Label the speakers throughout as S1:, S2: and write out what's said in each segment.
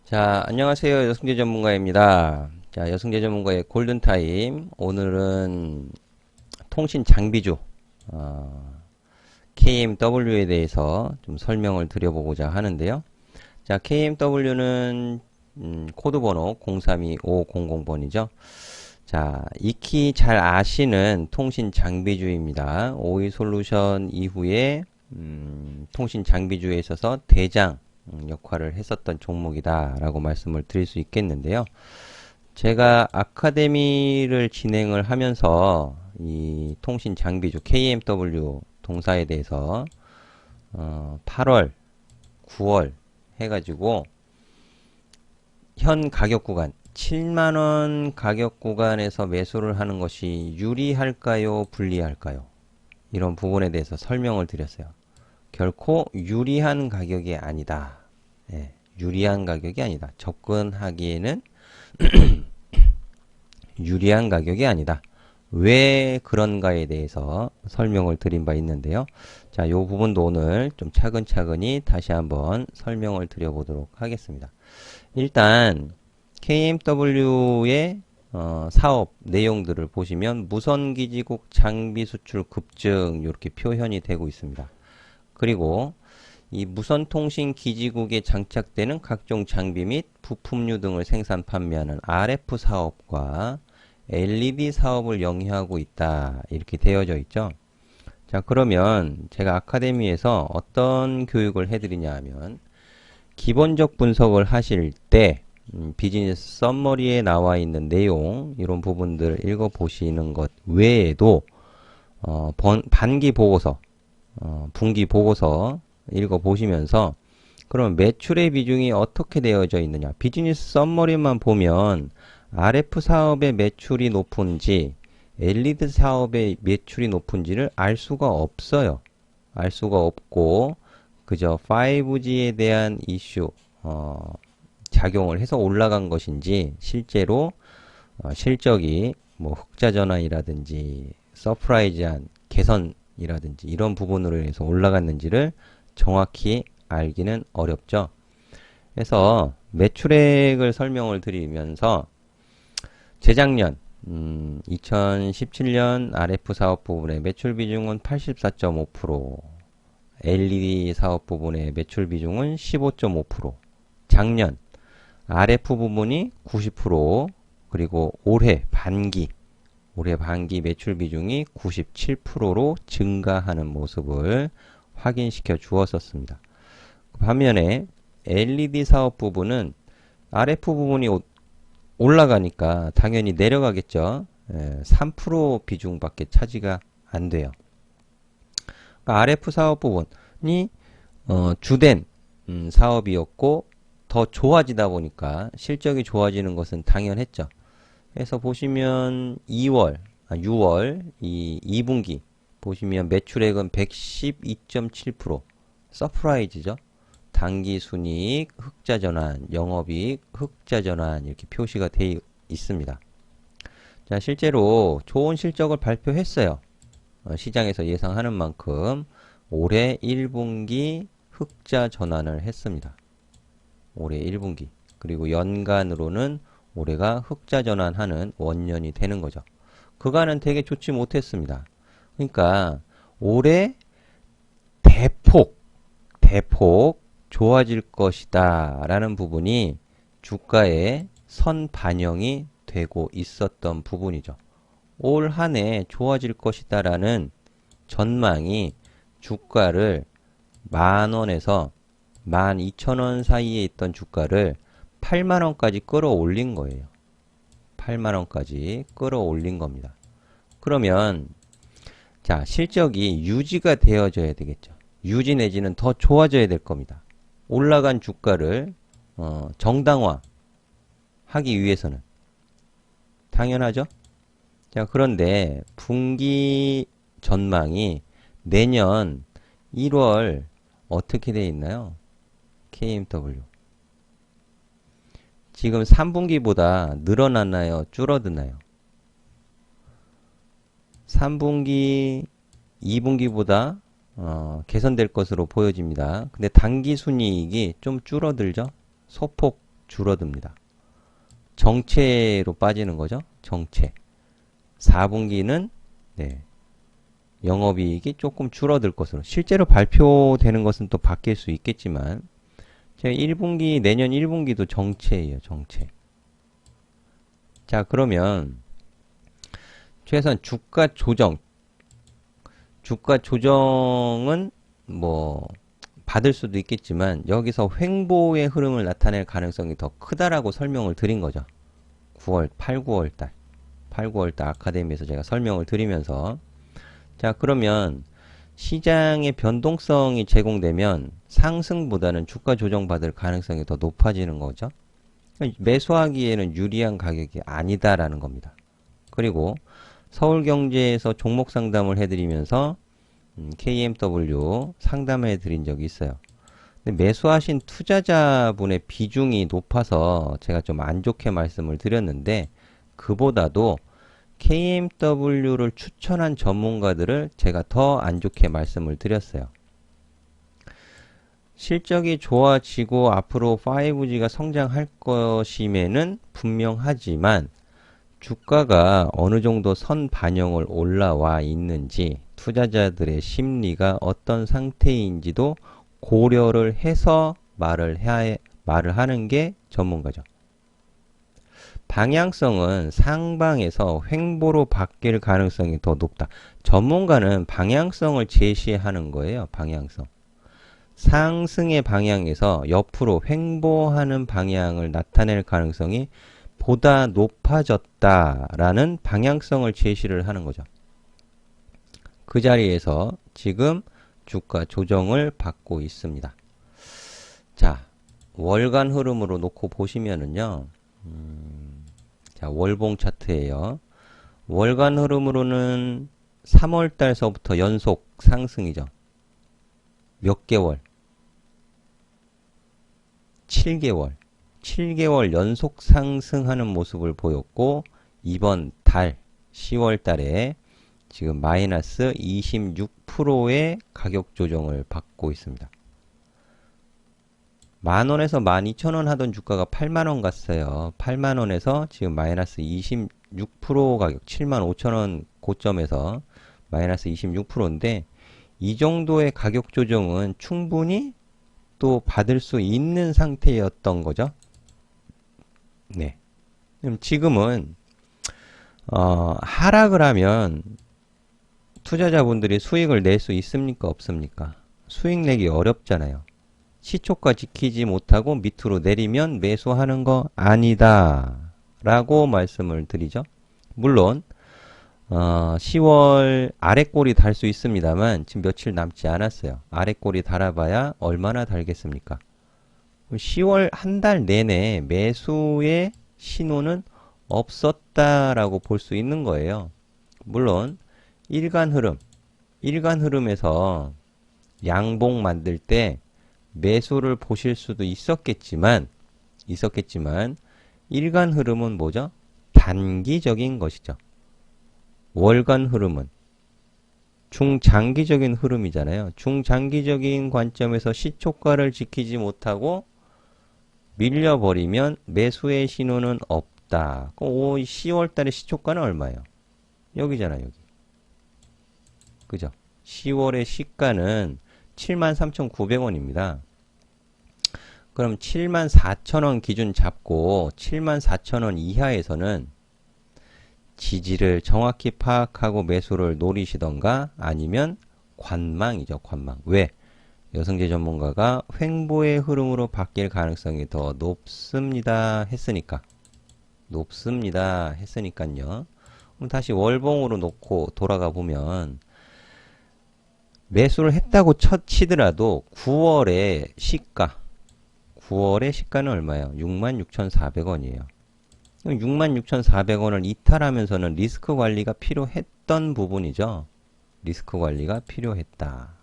S1: 자, 안녕하세요. 여승재 전문가입니다. 자, 여승재 전문가의 골든타임. 오늘은 통신 장비주, KMW에 대해서 좀 설명을 드려보고자 하는데요. 자, KMW는 코드 번호 032500번이죠. 자, 익히 잘 아시는 통신 장비주입니다. 오이솔루션 이후에 통신 장비주에 있어서 대장 역할을 했었던 종목이다라고 말씀을 드릴 수 있겠는데요. 제가 아카데미를 진행을 하면서 이 통신 장비주 KMW 동사에 대해서 8월, 9월 해가지고 현 가격 구간 7만원 가격 구간에서 매수를 하는 것이 유리할까요? 불리할까요? 이런 부분에 대해서 설명을 드렸어요. 결코 유리한 가격이 아니다. 예, 유리한 가격이 아니다. 접근하기에는 유리한 가격이 아니다. 왜 그런가에 대해서 설명을 드린 바 있는데요. 자, 이 부분도 오늘 좀 차근차근히 다시 한번 설명을 드려보도록 하겠습니다. 일단 KMW의 사업 내용들을 보시면 무선기지국 장비 수출 급증 이렇게 표현이 되고 있습니다. 그리고 이 무선통신기지국에 장착되는 각종 장비 및 부품류 등을 생산 판매하는 RF 사업과 LED 사업을 영위하고 있다. 이렇게 되어져 있죠. 자, 그러면 제가 아카데미에서 어떤 교육을 해드리냐 하면 기본적 분석을 하실 때 비즈니스 썸머리에 나와 있는 내용 이런 부분들 읽어보시는 것 외에도 반기 보고서 분기 보고서 읽어보시면서 그럼 매출의 비중이 어떻게 되어져 있느냐. 비즈니스 썸머리만 보면 RF 사업의 매출이 높은지 LED 사업의 매출이 높은지를 알 수가 없어요. 알 수가 없고 그저 5G에 대한 이슈 작용을 해서 올라간 것인지 실제로 실적이 뭐 흑자 전환이라든지 서프라이즈한 개선이라든지 이런 부분으로 인해서 올라갔는지를 정확히 알기는 어렵죠. 그래서 매출액을 설명을 드리면서 재작년 2017년 RF 사업 부분의 매출 비중은 84.5%, LED 사업 부분의 매출 비중은 15.5%, 작년 RF 부분이 90%, 그리고 올해 반기 매출 비중이 97%로 증가하는 모습을 확인시켜 주었었습니다. 반면에 LED 사업 부분은 RF 부분이 올라가니까 당연히 내려가겠죠. 3% 비중밖에 차지가 안 돼요. 그러니까 RF 사업 부분이 주된 사업이었고 더 좋아지다 보니까 실적이 좋아지는 것은 당연했죠. 그래서 보시면 6월 이 2분기 보시면 매출액은 112.7% 서프라이즈죠. 당기순이익 흑자전환, 영업이익 흑자전환 이렇게 표시가 되어 있습니다. 자, 실제로 좋은 실적을 발표했어요. 시장에서 예상하는 만큼 올해 1분기 흑자전환을 했습니다. 올해 1분기 그리고 연간으로는 올해가 흑자전환하는 원년이 되는 거죠. 그간은 되게 좋지 못했습니다. 그러니까 올해 대폭 좋아질 것이다 라는 부분이 주가에 선 반영이 되고 있었던 부분이죠. 올 한 해 좋아질 것이다 라는 전망이 주가를 만원에서 12,000원 사이에 있던 주가를 8만원까지 끌어올린 거예요. 8만원까지 끌어올린 겁니다. 그러면 자, 실적이 유지가 되어져야 되겠죠. 유지 내지는 더 좋아져야 될 겁니다. 올라간 주가를 정당화 하기 위해서는 당연하죠. 자, 그런데 분기 전망이 내년 1월 어떻게 되어 있나요? KMW 지금 3분기보다 늘어났나요? 줄어드나요? 3분기 2분기보다 개선될 것으로 보여집니다. 근데 당기순이익이 좀 줄어들죠? 소폭 줄어듭니다. 정체로 빠지는 거죠. 정체. 4분기는 네, 영업이익이 조금 줄어들 것으로. 실제로 발표되는 것은 또 바뀔 수 있겠지만 제가 1분기, 내년 1분기도 정체예요. 정체. 자, 그러면 최소한 주가 조정. 주가 조정은 뭐 받을 수도 있겠지만 여기서 횡보의 흐름을 나타낼 가능성이 더 크다라고 설명을 드린 거죠. 8, 9월 달. 8, 9월 달 아카데미에서 제가 설명을 드리면서 자, 그러면 시장의 변동성이 제공되면 상승보다는 주가 조정받을 가능성이 더 높아지는 거죠. 매수하기에는 유리한 가격이 아니다라는 겁니다. 그리고 서울경제에서 종목 상담을 해드리면서 KMW 상담해 드린 적이 있어요. 근데 매수하신 투자자분의 비중이 높아서 제가 좀 안 좋게 말씀을 드렸는데 그보다도 KMW를 추천한 전문가들을 제가 더 안 좋게 말씀을 드렸어요. 실적이 좋아지고 앞으로 5G가 성장할 것임에는 분명하지만 주가가 어느 정도 선 반영을 올라와 있는지 투자자들의 심리가 어떤 상태인지도 고려를 해서 말을 하는 게 전문가죠. 방향성은 상방에서 횡보로 바뀔 가능성이 더 높다. 전문가는 방향성을 제시하는 거예요. 방향성. 상승의 방향에서 옆으로 횡보하는 방향을 나타낼 가능성이 보다 높아졌다라는 방향성을 제시를 하는 거죠. 그 자리에서 지금 주가 조정을 받고 있습니다. 자, 월간 흐름으로 놓고 보시면은요. 자, 월봉 차트예요. 월간 흐름으로는 3월 달서부터 연속 상승이죠. 몇 개월? 7개월. 7개월 연속 상승하는 모습을 보였고 이번 달 10월 달에 지금 마이너스 26%의 가격 조정을 받고 있습니다. 만원에서 12,000원 하던 주가가 8만원 갔어요. 8만원에서 지금 마이너스 26% 가격 75,000원 고점에서 마이너스 26%인데 이 정도의 가격 조정은 충분히 또 받을 수 있는 상태였던 거죠. 네. 그럼 지금은 하락을 하면 투자자분들이 수익을 낼 수 있습니까? 없습니까? 수익 내기 어렵잖아요. 시초가 지키지 못하고 밑으로 내리면 매수하는 거 아니다 라고 말씀을 드리죠. 물론 10월 아래꼬리 달 수 있습니다만 지금 며칠 남지 않았어요. 아래꼬리 달아봐야 얼마나 달겠습니까? 10월 한 달 내내 매수의 신호는 없었다라고 볼 수 있는 거예요. 물론 일간 흐름에서 양봉 만들 때 매수를 보실 수도 있었겠지만 일간 흐름은 뭐죠? 단기적인 것이죠. 월간 흐름은 중장기적인 흐름이잖아요. 중장기적인 관점에서 시초가를 지키지 못하고 밀려버리면 매수의 신호는 없다. 10월 달에 시초가는 얼마예요? 여기잖아요. 여기. 그죠? 10월의 시가는 73,900원입니다. 그럼 74,000원 기준 잡고 74,000원 이하에서는 지지를 정확히 파악하고 매수를 노리시던가 아니면 관망이죠. 관망. 왜? 여성재 전문가가 횡보의 흐름으로 바뀔 가능성이 더 높습니다. 했으니까. 그럼 다시 월봉으로 놓고 돌아가 보면 매수를 했다고 치더라도 9월의 시가는 얼마예요? 66,400원이에요. 66,400원을 이탈하면서는 리스크 관리가 필요했던 부분이죠. 리스크 관리가 필요했다.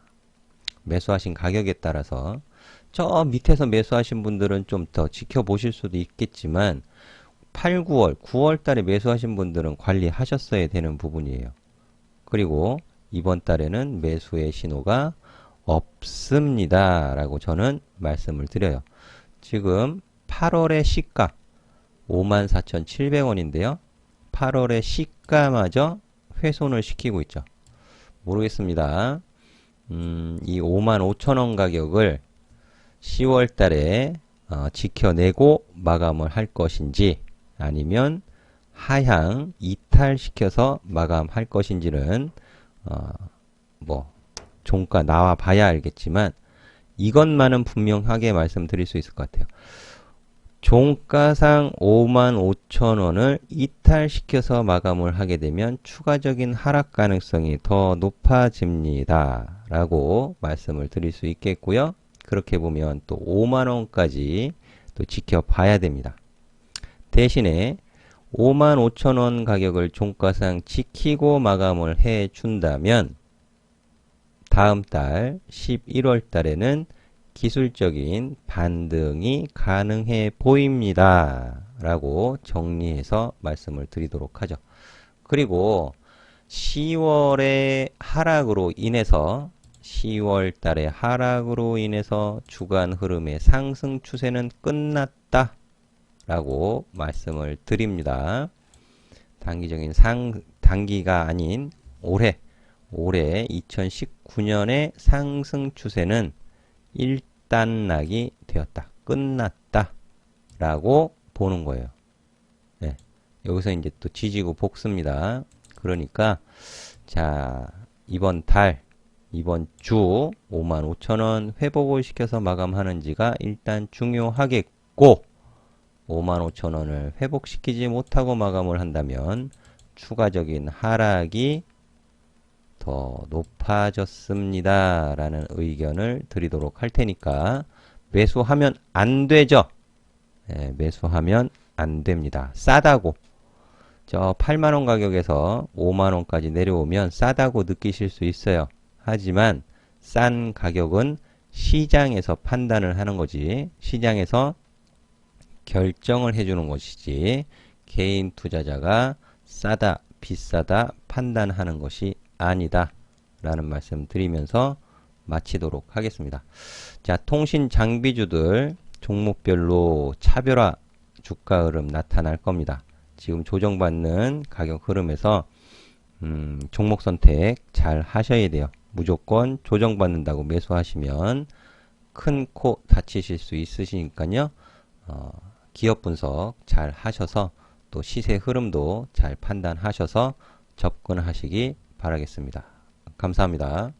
S1: 매수하신 가격에 따라서 저 밑에서 매수하신 분들은 좀 더 지켜보실 수도 있겠지만 8, 9월 달에 매수하신 분들은 관리하셨어야 되는 부분이에요. 그리고 이번 달에는 매수의 신호가 없습니다. 라고 저는 말씀을 드려요. 지금 8월의 시가 54,700원인데요. 8월의 시가마저 훼손을 시키고 있죠. 모르겠습니다. 이 55,000원 가격을 10월 달에 지켜내고 마감을 할 것인지 아니면 하향 이탈시켜서 마감할 것인지는 뭐 종가 나와 봐야 알겠지만 이것만은 분명하게 말씀드릴 수 있을 것 같아요. 종가상 55,000원을 이탈시켜서 마감을 하게 되면 추가적인 하락 가능성이 더 높아집니다. 라고 말씀을 드릴 수 있겠고요. 그렇게 보면 또 5만원까지 또 지켜봐야 됩니다. 대신에 55,000원 가격을 종가상 지키고 마감을 해 준다면 다음 달 11월 달에는 기술적인 반등이 가능해 보입니다. 라고 정리해서 말씀을 드리도록 하죠. 그리고 10월의 하락으로 인해서 10월 달의 하락으로 인해서 주간 흐름의 상승 추세는 끝났다. 라고 말씀을 드립니다. 단기적인 단기가 아닌 올해 2019년의 상승 추세는 일단락이 되었다. 끝났다. 라고 보는 거예요. 네. 여기서 이제 또 지지고 볶습니다. 그러니까, 자, 이번 주 55,000원 회복을 시켜서 마감하는지가 일단 중요하겠고, 55,000원을 회복시키지 못하고 마감을 한다면 추가적인 하락이 더 높아졌습니다. 라는 의견을 드리도록 할 테니까 매수하면 안 되죠? 네, 매수하면 안 됩니다. 싸다고. 저 8만원 가격에서 5만원까지 내려오면 싸다고 느끼실 수 있어요. 하지만 싼 가격은 시장에서 판단을 하는 거지. 시장에서 결정을 해주는 것이지 개인 투자자가 싸다, 비싸다 판단하는 것이 아니다. 라는 말씀 드리면서 마치도록 하겠습니다. 자, 통신 장비주들 종목별로 차별화 주가 흐름 나타날 겁니다. 지금 조정받는 가격 흐름에서 종목 선택 잘 하셔야 돼요. 무조건 조정받는다고 매수하시면 큰 코 다치실 수 있으시니까요. 기업 분석 잘 하셔서 또 시세 흐름도 잘 판단하셔서 접근하시기 바라겠습니다. 감사합니다.